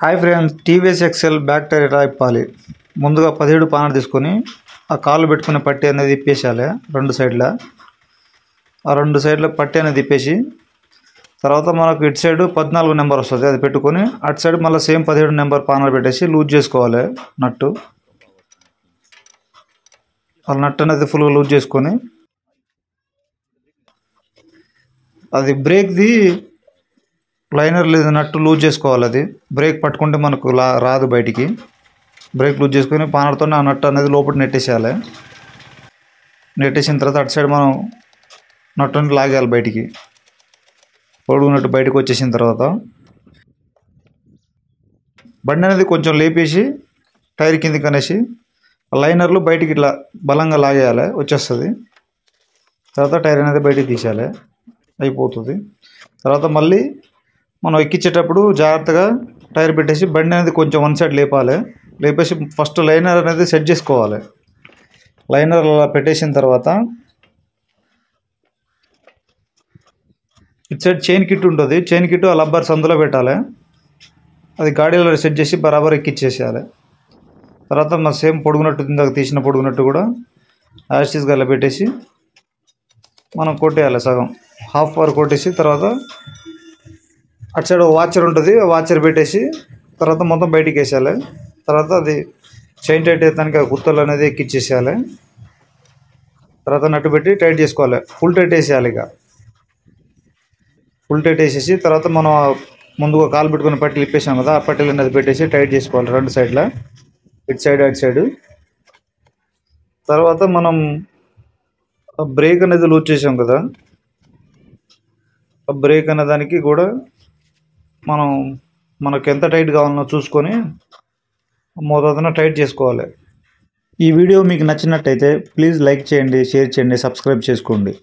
Hi friends, TVS XL back tyre ఎలా ఇప్పాలి. ముందుగా 17 పానర్ తీసుకొని ఆ కాళ్ళు పెట్టుకునే పట్టి అనేది ఇప్పేసేయాలి. రెండు సైడ్ల పట్టి అనేది ఇప్పేసి తర్వాత మనకు ఇటు సైడ్ 14 నెంబర్ వస్తుంది, అది పెట్టుకొని అటు సైడ్ మళ్ళీ సేమ్ 17 నెంబర్ పానర్ పెట్టేసి లూజ్ చేసుకోవాలి. నట్టు అనేది ఫుల్గా లూజ్ చేసుకొని అది బ్రేక్ది లైనర్ లేదు నట్టు లూజ్ చేసుకోవాలి. అది బ్రేక్ పట్టుకుంటే మనకు రాదు బయటికి. బ్రేక్ లూజ్ చేసుకొని పానర్తో ఆ నట్టు అనేది లోపల నెట్టేసేయాలి. నెట్టేసిన తర్వాత అటు సైడ్ మనం నట్టుని లాగేయాలి బయటికి. పొడుగు నట్టు బయటకు వచ్చేసిన తర్వాత బండి అనేది కొంచెం లేపేసి టైర్ కిందికి అనేసి లైనర్లు బయటికి ఇట్లా బలంగా లాగేయాలి, వచ్చేస్తుంది. తర్వాత టైర్ అనేది బయటికి తీసేయాలి, అయిపోతుంది. తర్వాత మళ్ళీ మనం ఎక్కించేటప్పుడు జాగ్రత్తగా టైర్ పెట్టేసి బండి అనేది కొంచెం వన్ సైడ్ లేపేసి ఫస్ట్ లైనర్ అనేది సెట్ చేసుకోవాలి. లైనర్ అలా పెట్టేసిన తర్వాత ఇటు సైడ్ చైన్ కిట్ ఉంటుంది, చైన్ కిట్ ఆ లబ్బర్స్ అందులో పెట్టాలి. అది గాడీలో సెట్ చేసి బరాబర్ ఎక్కిచ్చేసేయాలి. తర్వాత మన సేమ్ పొడుగునట్టు ఇందాక తీసిన పొడుగునట్టు కూడా యాస్టీస్గా అలా పెట్టేసి మనం కొట్టేయాలి. సగం హాఫ్ వరకు కొట్టేసి తర్వాత అటు సైడ్ వాచర్ ఉంటుంది, వాచర్ పెట్టేసి తర్వాత మొత్తం బయటికి వేసేయాలి. తర్వాత అది చైన్ టైట్ అయితే గుత్తలు అనేది ఎక్కిచ్చేసేయాలి. తర్వాత నట్టు పెట్టి టైట్ చేసుకోవాలి, ఫుల్ టైట్ వేసేయాలి. ఇక ఫుల్ టైట్ వేసేసి తర్వాత మనం ముందుగా కాలు పెట్టుకుని పట్టీలు ఇప్పేసాం కదా, ఆ పట్టీలు అనేది పెట్టేసి టైట్ చేసుకోవాలి రెండు సైడ్ల, ఇటు సైడ్ అటు సైడ్. తర్వాత మనం బ్రేక్ అనేది లూజ్ చేసాం కదా, ఆ బ్రేక్ అనే దానికి కూడా మనకు ఎంత టైట్ కావాలనో చూసుకొని మోతాదున టైట్ చేసుకోవాలి. ఈ వీడియో మీకు నచ్చినట్టయితే ప్లీజ్ లైక్ చేయండి, షేర్ చేయండి, సబ్స్క్రైబ్ చేసుకోండి.